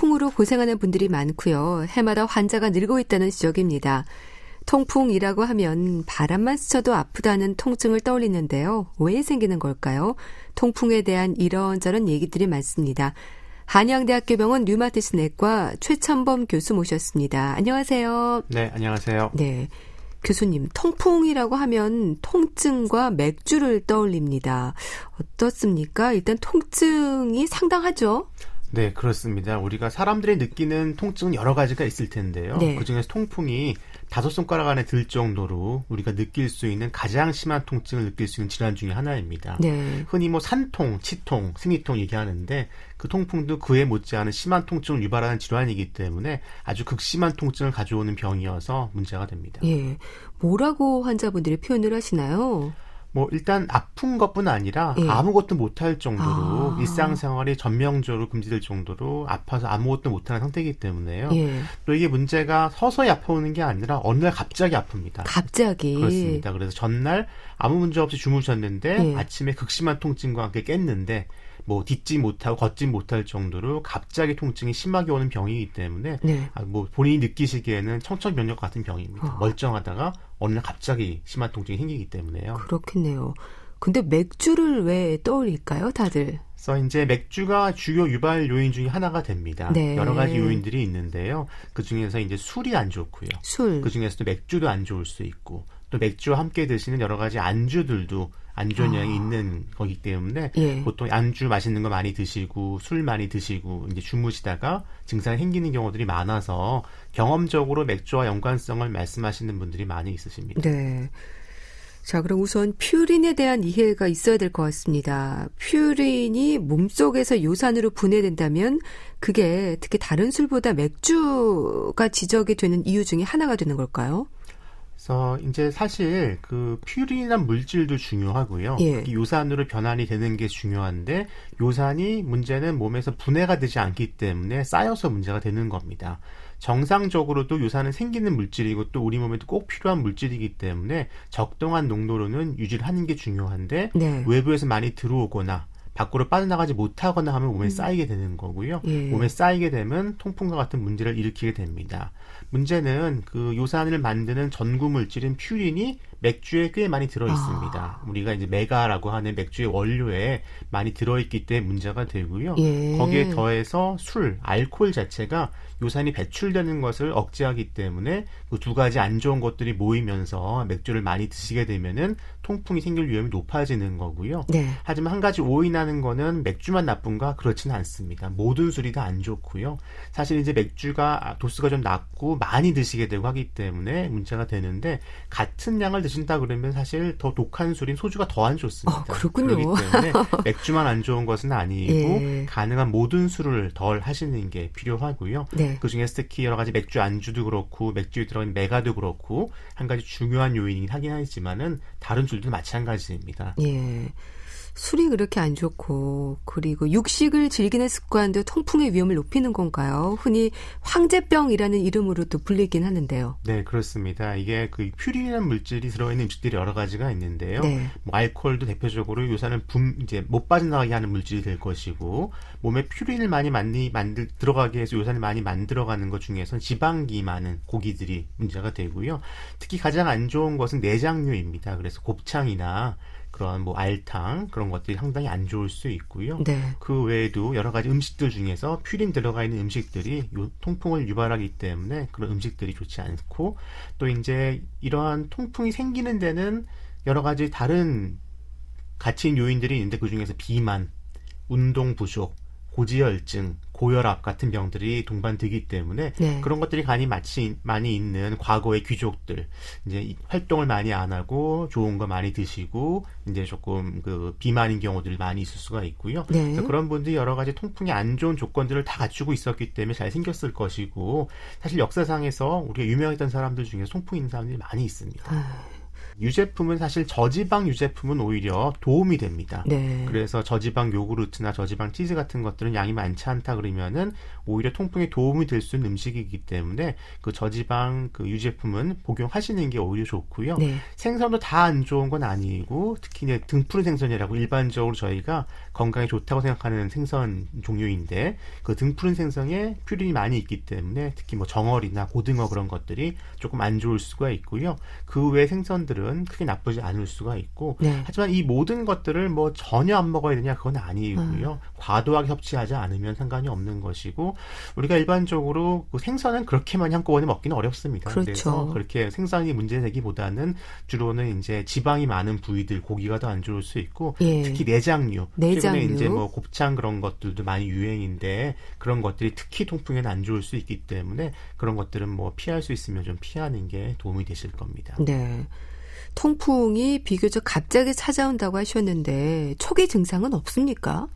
통풍으로 고생하는 분들이 많고요. 해마다 환자가 늘고 있다는 지적입니다. 통풍이라고 하면 바람만 스쳐도 아프다는 통증을 떠올리는데요. 왜 생기는 걸까요? 통풍에 대한 이런저런 얘기들이 많습니다. 한양대학교 병원 류마티스 내과 최천범 교수 모셨습니다. 안녕하세요. 네, 안녕하세요. 네, 교수님, 통풍이라고 하면 통증과 맥주를 떠올립니다. 어떻습니까? 일단 통증이 상당하죠? 네, 그렇습니다. 우리가 사람들이 느끼는 통증은 여러 가지가 있을 텐데요. 네. 그중에서 통풍이 5손가락 안에 들 정도로 우리가 느낄 수 있는 가장 심한 통증을 느낄 수 있는 질환 중에 하나입니다. 네. 흔히 산통, 치통, 생리통 얘기하는데 그 통풍도 그에 못지않은 심한 통증을 유발하는 질환이기 때문에 아주 극심한 통증을 가져오는 병이어서 문제가 됩니다. 예, 뭐라고 환자분들이 표현을 하시나요? 일단 아픈 것뿐 아니라 예. 아무것도 못할 정도로 일상생활이 전면적으로 금지될 정도로 아파서 아무것도 못하는 상태이기 때문에요. 예. 또 이게 문제가 서서히 아파오는 게 아니라 어느 날 갑자기 아픕니다. 갑자기? 그렇습니다. 그래서 전날 아무 문제 없이 주무셨는데 예. 아침에 극심한 통증과 함께 깼는데 딛지 못하고 걷지 못할 정도로 갑자기 통증이 심하게 오는 병이기 때문에 네. 본인이 느끼시기에는 청천벽력 같은 병입니다. 멀쩡하다가 어느 날 갑자기 심한 통증이 생기기 때문에요. 그렇겠네요. 근데 맥주를 왜 떠올릴까요, 다들? 그래서 이제 맥주가 주요 유발 요인 중에 하나가 됩니다. 네. 여러 가지 요인들이 있는데요. 그 중에서 이제 술이 안 좋고요. 술. 그 중에서도 맥주도 안 좋을 수 있고 또 맥주와 함께 드시는 여러 가지 안주들도 안 좋은 영향이 있는 거기 때문에 예. 보통 안주 맛있는 거 많이 드시고 술 많이 드시고 이제 주무시다가 증상이 생기는 경우들이 많아서 경험적으로 맥주와 연관성을 말씀하시는 분들이 많이 있으십니다. 네. 자, 그럼 우선 퓨린에 대한 이해가 있어야 될 것 같습니다. 퓨린이 몸속에서 요산으로 분해된다면 그게 특히 다른 술보다 맥주가 지적이 되는 이유 중에 하나가 되는 걸까요? 그래서 이제 사실 그 퓨린이란 물질도 중요하고요. 예. 요산으로 변환이 되는 게 중요한데 요산이 문제는 몸에서 분해가 되지 않기 때문에 쌓여서 문제가 되는 겁니다. 정상적으로도 요산은 생기는 물질이고 또 우리 몸에도 꼭 필요한 물질이기 때문에 적당한 농도로는 유지를 하는 게 중요한데 네. 외부에서 많이 들어오거나 밖으로 빠져나가지 못하거나 하면 몸에 쌓이게 되는 거고요. 예. 몸에 쌓이게 되면 통풍과 같은 문제를 일으키게 됩니다. 문제는 그 요산을 만드는 전구 물질인 퓨린이 맥주에 꽤 많이 들어 있습니다. 우리가 이제 메가라고 하는 맥주의 원료에 많이 들어 있기 때문에 문제가 되고요. 예. 거기에 더해서 술, 알코올 자체가 요산이 배출되는 것을 억제하기 때문에 그 두 가지 안 좋은 것들이 모이면서 맥주를 많이 드시게 되면은 통풍이 생길 위험이 높아지는 거고요. 네. 하지만 한 가지 오인하는 거는 맥주만 나쁜가 그렇지는 않습니다. 모든 술이 다 안 좋고요. 사실 이제 맥주가 도수가 좀 낮고 많이 드시게 되고 하기 때문에 문제가 되는데 같은 양을 드신다 그러면 사실 더 독한 술인 소주가 더 안 좋습니다. 그렇군요. 그렇기 때문에 맥주만 안 좋은 것은 아니고 예. 가능한 모든 술을 덜 하시는 게 필요하고요. 네. 그중에서 특히 여러 가지 맥주 안주도 그렇고 맥주에 들어있는 메가도 그렇고 한 가지 중요한 요인이긴 하긴 하지만은 다른 술도 마찬가지입니다. 예. 술이 그렇게 안 좋고 그리고 육식을 즐기는 습관도 통풍의 위험을 높이는 건가요? 흔히 황제병이라는 이름으로도 불리긴 하는데요. 네, 그렇습니다. 이게 그 퓨린이라는 물질이 들어있는 음식들이 여러 가지가 있는데요. 네. 알코올도 대표적으로 요산은 이제 못 빠져나가게 하는 물질이 될 것이고 몸에 퓨린을 많이 들어가게 해서 요산을 많이 만들어가는 것 중에서 지방기 많은 고기들이 문제가 되고요. 특히 가장 안 좋은 것은 내장류입니다. 그래서 곱창이나 그런 알탕 그런 것들이 상당히 안 좋을 수 있고요. 네. 그 외에도 여러 가지 음식들 중에서 퓨린 들어가 있는 음식들이 통풍을 유발하기 때문에 그런 음식들이 좋지 않고 또 이제 이러한 통풍이 생기는 데는 여러 가지 다른 가치 있는 요인들이 있는데 그 중에서 비만, 운동 부족, 고지혈증, 고혈압 같은 병들이 동반되기 때문에 네. 그런 것들이 많이 있는 과거의 귀족들 이제 활동을 많이 안 하고 좋은 거 많이 드시고 이제 조금 그 비만인 경우들이 많이 있을 수가 있고요. 네. 그래서 그런 분들이 여러 가지 통풍이 안 좋은 조건들을 다 갖추고 있었기 때문에 잘 생겼을 것이고 사실 역사상에서 우리가 유명했던 사람들 중에 통풍 있는 사람들이 많이 있습니다. 유제품은 사실 저지방 유제품은 오히려 도움이 됩니다. 네. 그래서 저지방 요구르트나 저지방 치즈 같은 것들은 양이 많지 않다 그러면은 오히려 통풍에 도움이 될 수 있는 음식이기 때문에 그 저지방 그 유제품은 복용하시는 게 오히려 좋고요. 네. 생선도 다 안 좋은 건 아니고 특히 이제 등푸른 생선이라고 일반적으로 저희가 건강에 좋다고 생각하는 생선 종류인데 그 등푸른 생선에 퓨린이 많이 있기 때문에 특히 뭐 정어리나 고등어 그런 것들이 조금 안 좋을 수가 있고요. 그 외 생선들은 크게 나쁘지 않을 수가 있고 네. 하지만 이 모든 것들을 뭐 전혀 안 먹어야 되냐 그건 아니고요. 과도하게 섭취하지 않으면 상관이 없는 것이고 우리가 일반적으로 그 생선은 그렇게 많이 한꺼번에 먹기는 어렵습니다. 그렇죠. 그래서 그렇게 생선이 문제되기보다는 주로는 이제 지방이 많은 부위들 고기가 더 안 좋을 수 있고 예. 특히 내장류. 내장류. 최근에 이제 뭐 곱창 그런 것들도 많이 유행인데 그런 것들이 특히 통풍에는 안 좋을 수 있기 때문에 그런 것들은 뭐 피할 수 있으면 좀 피하는 게 도움이 되실 겁니다. 네. 통풍이 비교적 갑자기 찾아온다고 하셨는데 초기 증상은 없습니까?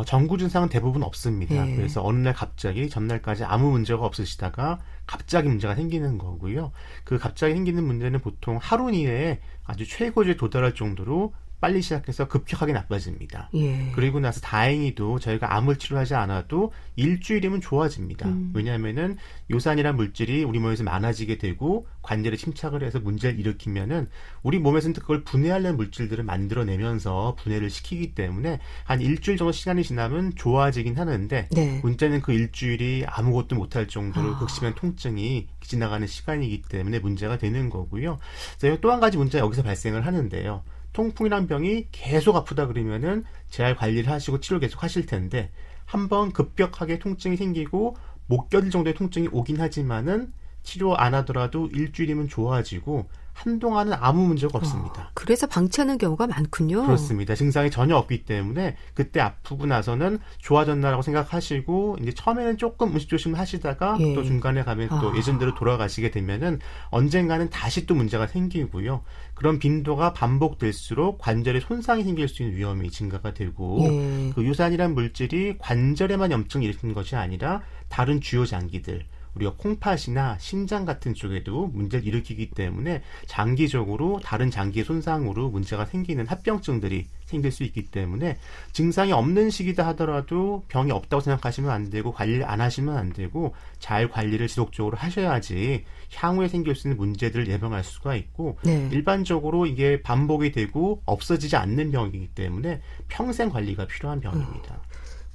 전구 증상은 대부분 없습니다. 예. 그래서 어느 날 갑자기 전날까지 아무 문제가 없으시다가 갑자기 문제가 생기는 거고요. 그 갑자기 생기는 문제는 보통 하루 이내에 아주 최고조에 도달할 정도로 빨리 시작해서 급격하게 나빠집니다. 예. 그리고 나서 다행히도 저희가 암을 치료하지 않아도 일주일이면 좋아집니다. 왜냐하면은 요산이란 물질이 우리 몸에서 많아지게 되고 관절에 침착을 해서 문제를 일으키면은 우리 몸에서는 그걸 분해하려는 물질들을 만들어내면서 분해를 시키기 때문에 한 일주일 정도 시간이 지나면 좋아지긴 하는데 네. 문제는 그 일주일이 아무것도 못할 정도로 극심한 통증이 지나가는 시간이기 때문에 문제가 되는 거고요. 그래서 또 한 가지 문제가 여기서 발생을 하는데요. 통풍이란 병이 계속 아프다 그러면은 재활 관리를 하시고 치료 계속 하실 텐데 한번 급격하게 통증이 생기고 못 견딜 정도의 통증이 오긴 하지만은 치료 안 하더라도 일주일이면 좋아지고 한동안은 아무 문제가 없습니다. 그래서 방치하는 경우가 많군요. 그렇습니다. 증상이 전혀 없기 때문에 그때 아프고 나서는 좋아졌나라고 생각하시고 이제 처음에는 조금 음식 조심을 하시다가 예. 또 중간에 가면 또 예전대로 돌아가시게 되면은 언젠가는 다시 또 문제가 생기고요. 그런 빈도가 반복될수록 관절에 손상이 생길 수 있는 위험이 증가가 되고 예. 그 유산이란 물질이 관절에만 염증을 일으키는 것이 아니라 다른 주요 장기들 우리가 콩팥이나 심장 같은 쪽에도 문제를 일으키기 때문에 장기적으로 다른 장기의 손상으로 문제가 생기는 합병증들이 생길 수 있기 때문에 증상이 없는 시기다 하더라도 병이 없다고 생각하시면 안 되고 관리를 안 하시면 안 되고 잘 관리를 지속적으로 하셔야지 향후에 생길 수 있는 문제들을 예방할 수가 있고 네. 일반적으로 이게 반복이 되고 없어지지 않는 병이기 때문에 평생 관리가 필요한 병입니다.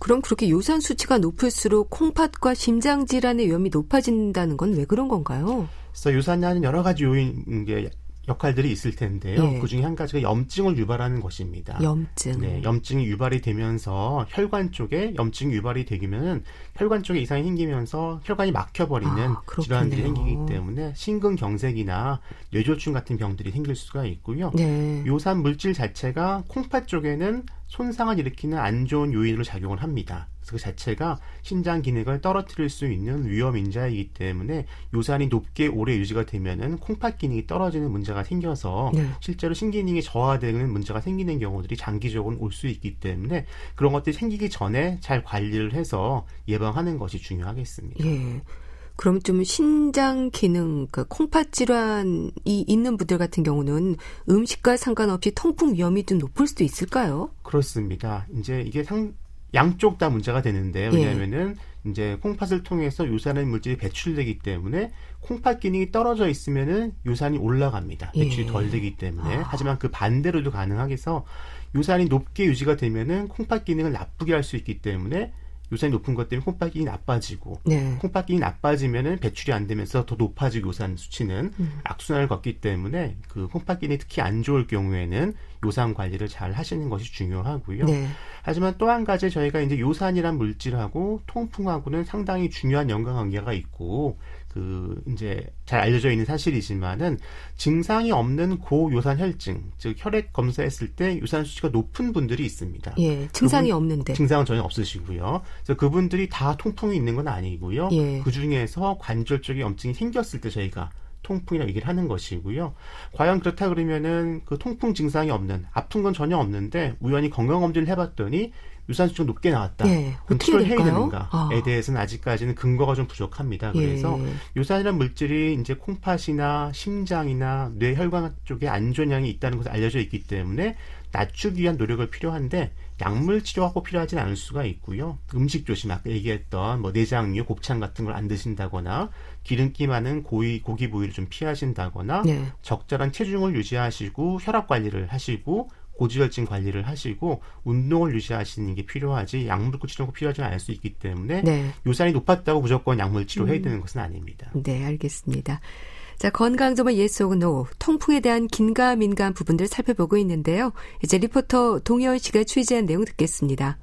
그럼 그렇게 요산 수치가 높을수록 콩팥과 심장 질환의 위험이 높아진다는 건 왜 그런 건가요? 그래서 요산이 하는 여러 가지 역할들이 있을 텐데요. 예. 그중에 한 가지가 염증을 유발하는 것입니다. 염증. 네, 염증이 유발이 되면서 혈관 쪽에 염증이 유발이 되면은 혈관 쪽에 이상이 생기면서 혈관이 막혀버리는 그렇겠네요. 질환들이 생기기 때문에 심근경색이나 뇌졸중 같은 병들이 생길 수가 있고요. 네. 요산 물질 자체가 콩팥 쪽에는 손상을 일으키는 안 좋은 요인으로 작용을 합니다. 그래서 그 자체가 신장 기능을 떨어뜨릴 수 있는 위험 인자이기 때문에 요산이 높게 오래 유지가 되면은 콩팥 기능이 떨어지는 문제가 생겨서 네. 실제로 신기능이 저하되는 문제가 생기는 경우들이 장기적으로 올 수 있기 때문에 그런 것들이 생기기 전에 잘 관리를 해서 예방하는 것이 중요하겠습니다. 예. 그럼 좀 신장 기능, 그 콩팥 질환이 있는 분들 같은 경우는 음식과 상관없이 통풍 위험이 좀 높을 수도 있을까요? 그렇습니다. 이제 이게 양쪽 다 문제가 되는데요. 왜냐하면은 이제 콩팥을 통해서 요산의 물질이 배출되기 때문에 콩팥 기능이 떨어져 있으면은 요산이 올라갑니다. 배출이 덜 되기 때문에. 하지만 그 반대로도 가능하게서 요산이 높게 유지가 되면은 콩팥 기능을 나쁘게 할 수 있기 때문에 요산이 높은 것 때문에 콩팥 기능이 나빠지고 네. 콩팥 기능이 나빠지면은 배출이 안 되면서 더 높아지고 요산 수치는 악순환을 걷기 때문에 그 콩팥 기능이 특히 안 좋을 경우에는 요산 관리를 잘 하시는 것이 중요하고요. 네. 하지만 또 한 가지 저희가 이제 요산이란 물질하고 통풍하고는 상당히 중요한 연관관계가 있고 그 이제 잘 알려져 있는 사실이지만은 증상이 없는 고요산 혈증, 즉 혈액 검사했을 때 요산 수치가 높은 분들이 있습니다. 예. 증상이 없는데. 증상은 전혀 없으시고요. 그래서 그분들이 다 통풍이 있는 건 아니고요. 예. 그 중에서 관절 쪽에 염증이 생겼을 때 저희가 통풍이라고 얘기를 하는 것이고요. 과연 그렇다 그러면은 그 통풍 증상이 없는, 아픈 건 전혀 없는데 우연히 건강검진을 해봤더니 유산 수치가 높게 나왔다. 예, 그럼 어떻게 치료를 해야 될까요? 되는가에 대해서는 아직까지는 근거가 좀 부족합니다. 그래서 예. 요산이라는 물질이 이제 콩팥이나 심장이나 뇌 혈관 쪽에 안 좋은 영향이 있다는 것이 알려져 있기 때문에 낮추기 위한 노력을 필요한데 약물 치료가 꼭 필요하지는 않을 수가 있고요. 음식 조심, 아까 얘기했던 뭐 내장류, 곱창 같은 걸 안 드신다거나 기름기 많은 고기 부위를 좀 피하신다거나 네. 적절한 체중을 유지하시고 혈압 관리를 하시고 고지혈증 관리를 하시고 운동을 유지하시는 게 필요하지 약물 치료가 필요하지 않을 수 있기 때문에 네. 요산이 높았다고 무조건 약물 치료해야 되는 것은 아닙니다. 네, 알겠습니다. 자, 건강정보 yes or no, 통풍에 대한 긴가민가한 부분들 살펴보고 있는데요. 이제 리포터 동현 씨가 취재한 내용 듣겠습니다.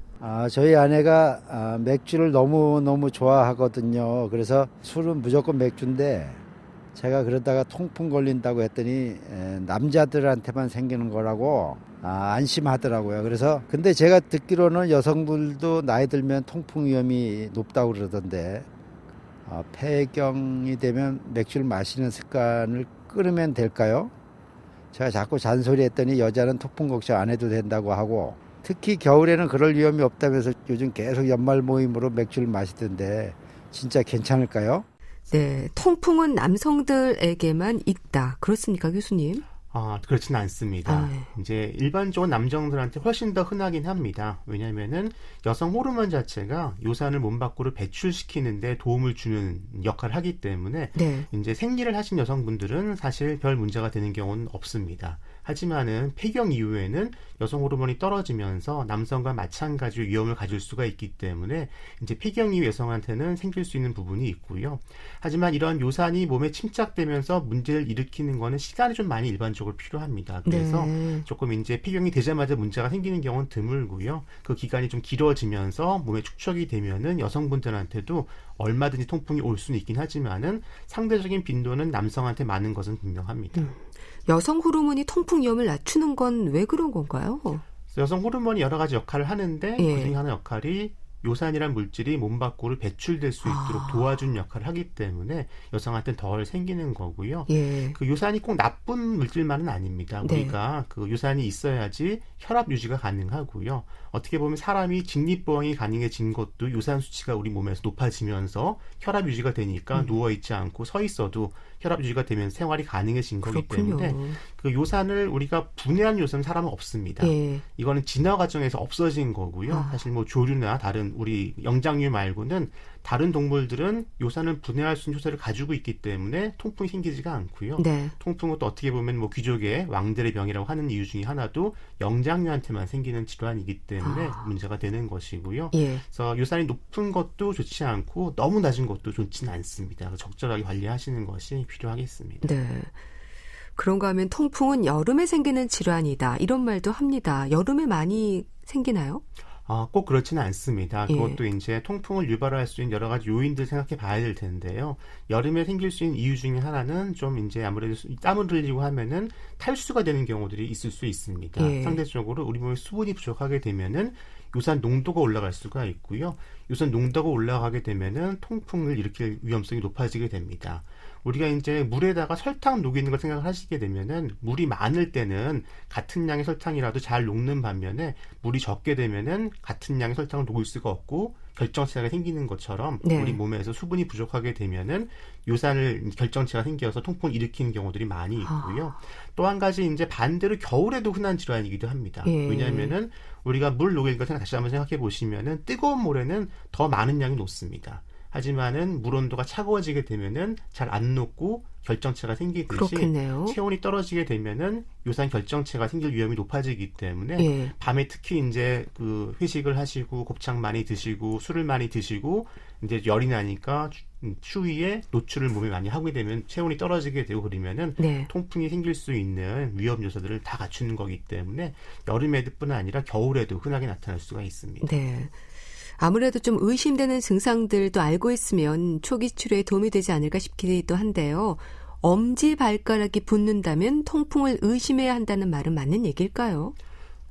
저희 아내가 맥주를 너무너무 좋아하거든요. 그래서 술은 무조건 맥주인데 제가 그러다가 통풍 걸린다고 했더니 남자들한테만 생기는 거라고 안심하더라고요. 그래서 근데 제가 듣기로는 여성들도 나이 들면 통풍 위험이 높다고 그러던데 폐경이 되면 맥주를 마시는 습관을 끊으면 될까요? 제가 자꾸 잔소리했더니 여자는 통풍 걱정 안 해도 된다고 하고 특히 겨울에는 그럴 위험이 없다면서 요즘 계속 연말 모임으로 맥주를 마시던데 진짜 괜찮을까요? 네, 통풍은 남성들에게만 있다. 그렇습니까, 교수님? 그렇지는 않습니다. 네. 이제 일반적으로 남성들한테 훨씬 더 흔하긴 합니다. 왜냐하면은 여성 호르몬 자체가 요산을 몸 밖으로 배출시키는데 도움을 주는 역할을 하기 때문에 네. 이제 생리를 하신 여성분들은 사실 별 문제가 되는 경우는 없습니다. 하지만은 폐경 이후에는 여성 호르몬이 떨어지면서 남성과 마찬가지로 위험을 가질 수가 있기 때문에 이제 폐경 이후 여성한테는 생길 수 있는 부분이 있고요. 하지만 이런 요산이 몸에 침착되면서 문제를 일으키는 거는 시간이 좀 많이 일반적으로 필요합니다. 그래서 네. 조금 이제 폐경이 되자마자 문제가 생기는 경우는 드물고요. 그 기간이 좀 길어지면서 몸에 축적이 되면은 여성분들한테도 얼마든지 통풍이 올 수는 있긴 하지만은 상대적인 빈도는 남성한테 많은 것은 분명합니다. 여성 호르몬이 통풍 위험을 낮추는 건 왜 그런 건가요? 여성 호르몬이 여러 가지 역할을 하는데 예. 그중에 하나 역할이 요산이란 물질이 몸 밖으로 배출될 수 있도록 도와주는 역할을 하기 때문에 여성한테는 덜 생기는 거고요. 예. 그 요산이 꼭 나쁜 물질만은 아닙니다. 네. 우리가 그 요산이 있어야지 혈압 유지가 가능하고요. 어떻게 보면 사람이 직립보행이 가능해진 것도 요산 수치가 우리 몸에서 높아지면서 혈압 유지가 되니까 누워있지 않고 서 있어도 혈압 유지가 되면 생활이 가능해진 거기 그렇군요. 때문에 그 요산을 우리가 분해한 요산은 사람은 없습니다. 예. 이거는 진화 과정에서 없어진 거고요. 사실 뭐 조류나 다른 우리 영장류 말고는 다른 동물들은 요산을 분해할 수 있는 효소를 가지고 있기 때문에 통풍이 생기지가 않고요. 네. 통풍은 또 어떻게 보면 뭐 귀족의 왕들의 병이라고 하는 이유 중에 하나도 영장류한테만 생기는 질환이기 때문에 문제가 되는 것이고요. 예. 그래서 요산이 높은 것도 좋지 않고 너무 낮은 것도 좋지는 않습니다. 적절하게 관리하시는 것이 필요하겠습니다. 네. 그런가 하면 통풍은 여름에 생기는 질환이다. 이런 말도 합니다. 여름에 많이 생기나요? 꼭 그렇지는 않습니다. 예. 그것도 이제 통풍을 유발할 수 있는 여러 가지 요인들 생각해 봐야 될 텐데요. 여름에 생길 수 있는 이유 중에 하나는 좀 이제 아무래도 땀을 흘리고 하면은 탈수가 되는 경우들이 있을 수 있습니다. 예. 상대적으로 우리 몸에 수분이 부족하게 되면은 요산 농도가 올라갈 수가 있고요. 요산 농도가 올라가게 되면은 통풍을 일으킬 위험성이 높아지게 됩니다. 우리가 이제 물에다가 설탕 녹이는 걸 생각을 하시게 되면은 물이 많을 때는 같은 양의 설탕이라도 잘 녹는 반면에 물이 적게 되면은 같은 양의 설탕을 녹일 수가 없고 결정체가 생기는 것처럼 네. 우리 몸에서 수분이 부족하게 되면은 요산을 결정체가 생겨서 통풍을 일으키는 경우들이 많이 있고요. 또 한 가지 이제 반대로 겨울에도 흔한 질환이기도 합니다. 예. 왜냐하면은 우리가 물 녹일 것 다시 한번 생각해 보시면은 뜨거운 물에는 더 많은 양이 녹습니다. 하지만은 물 온도가 차가워지게 되면은 잘 안 녹고 결정체가 생기듯이 그렇겠네요. 체온이 떨어지게 되면은 요산 결정체가 생길 위험이 높아지기 때문에 예. 밤에 특히 이제 그 회식을 하시고 곱창 많이 드시고 술을 많이 드시고 이제 열이 나니까 추위에 노출을 몸에 많이 하게 되면 체온이 떨어지게 되고 그러면은 네. 통풍이 생길 수 있는 위험 요소들을 다 갖추는 거기 때문에 여름에뿐 아니라 겨울에도 흔하게 나타날 수가 있습니다. 네. 아무래도 좀 의심되는 증상들도 알고 있으면 초기 치료에 도움이 되지 않을까 싶기도 한데요. 엄지발가락이 붓는다면 통풍을 의심해야 한다는 말은 맞는 얘기일까요?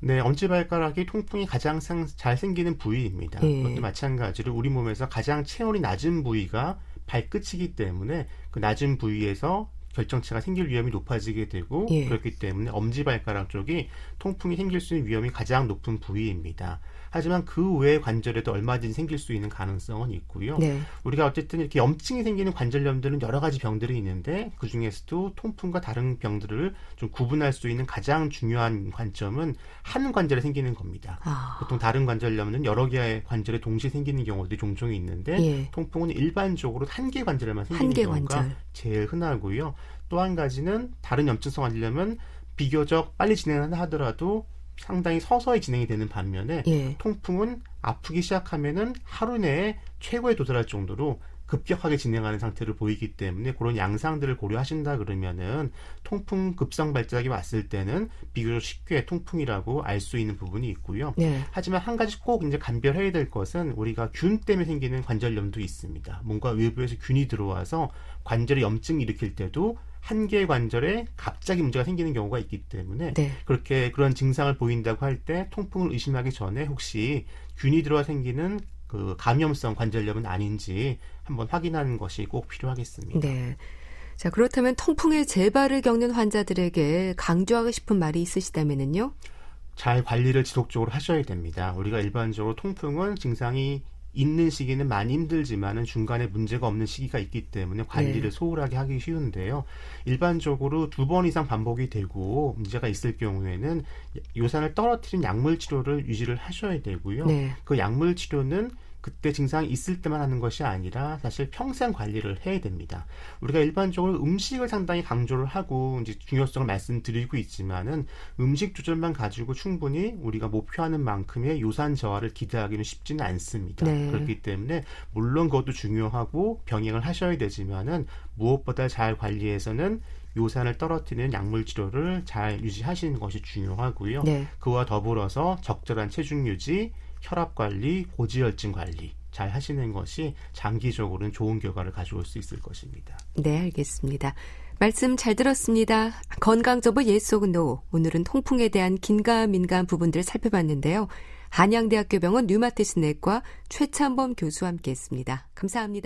네, 엄지발가락이 통풍이 가장 잘 생기는 부위입니다. 예. 그것도 마찬가지로 우리 몸에서 가장 체온이 낮은 부위가 발끝이기 때문에 그 낮은 부위에서 결정체가 생길 위험이 높아지게 되고 예. 그렇기 때문에 엄지발가락 쪽이 통풍이 생길 수 있는 위험이 가장 높은 부위입니다. 하지만 그 외의 관절에도 얼마든지 생길 수 있는 가능성은 있고요. 네. 우리가 어쨌든 이렇게 염증이 생기는 관절염들은 여러 가지 병들이 있는데 그 중에서도 통풍과 다른 병들을 좀 구분할 수 있는 가장 중요한 관점은 한 관절에 생기는 겁니다. 보통 다른 관절염은 여러 개의 관절에 동시에 생기는 경우들이 종종 있는데 예. 통풍은 일반적으로 한 개 관절에만 생기는 한 개 경우가 관절. 제일 흔하고요. 또 한 가지는 다른 염증성 관절염은 비교적 빨리 진행을 하더라도 상당히 서서히 진행이 되는 반면에 예. 통풍은 아프기 시작하면은 하루 내에 최고에 도달할 정도로 급격하게 진행하는 상태를 보이기 때문에 그런 양상들을 고려하신다 그러면은 통풍 급성 발작이 왔을 때는 비교적 쉽게 통풍이라고 알 수 있는 부분이 있고요. 네. 하지만 한 가지 꼭 이제 감별해야 될 것은 우리가 균 때문에 생기는 관절염도 있습니다. 뭔가 외부에서 균이 들어와서 관절에 염증을 일으킬 때도 한 개의 관절에 갑자기 문제가 생기는 경우가 있기 때문에 네. 그렇게 그런 증상을 보인다고 할 때 통풍을 의심하기 전에 혹시 균이 들어와 생기는 그 감염성 관절염은 아닌지 한번 확인하는 것이 꼭 필요하겠습니다. 네. 자, 그렇다면 통풍의 재발을 겪는 환자들에게 강조하고 싶은 말이 있으시다면요? 잘 관리를 지속적으로 하셔야 됩니다. 우리가 일반적으로 통풍은 증상이 있는 시기는 많이 힘들지만은 중간에 문제가 없는 시기가 있기 때문에 관리를 네. 소홀하게 하기 쉬운데요. 일반적으로 2번 이상 반복이 되고 문제가 있을 경우에는 요산을 떨어뜨린 약물 치료를 유지를 하셔야 되고요. 네. 그 약물 치료는 그때 증상이 있을 때만 하는 것이 아니라 사실 평생 관리를 해야 됩니다. 우리가 일반적으로 음식을 상당히 강조를 하고 이제 중요성을 말씀드리고 있지만은 음식 조절만 가지고 충분히 우리가 목표하는 만큼의 요산 저하를 기대하기는 쉽지는 않습니다. 네. 그렇기 때문에 물론 그것도 중요하고 병행을 하셔야 되지만은 무엇보다 잘 관리해서는 요산을 떨어뜨리는 약물 치료를 잘 유지하시는 것이 중요하고요. 네. 그와 더불어서 적절한 체중 유지, 혈압 관리, 고지혈증 관리 잘 하시는 것이 장기적으로는 좋은 결과를 가져올 수 있을 것입니다. 네, 알겠습니다. 말씀 잘 들었습니다. 건강정보 예속노. 오늘은 통풍에 대한 긴가민가한 부분들 살펴봤는데요. 한양대학교 병원 류마티스 내과 최찬범 교수와 함께했습니다. 감사합니다.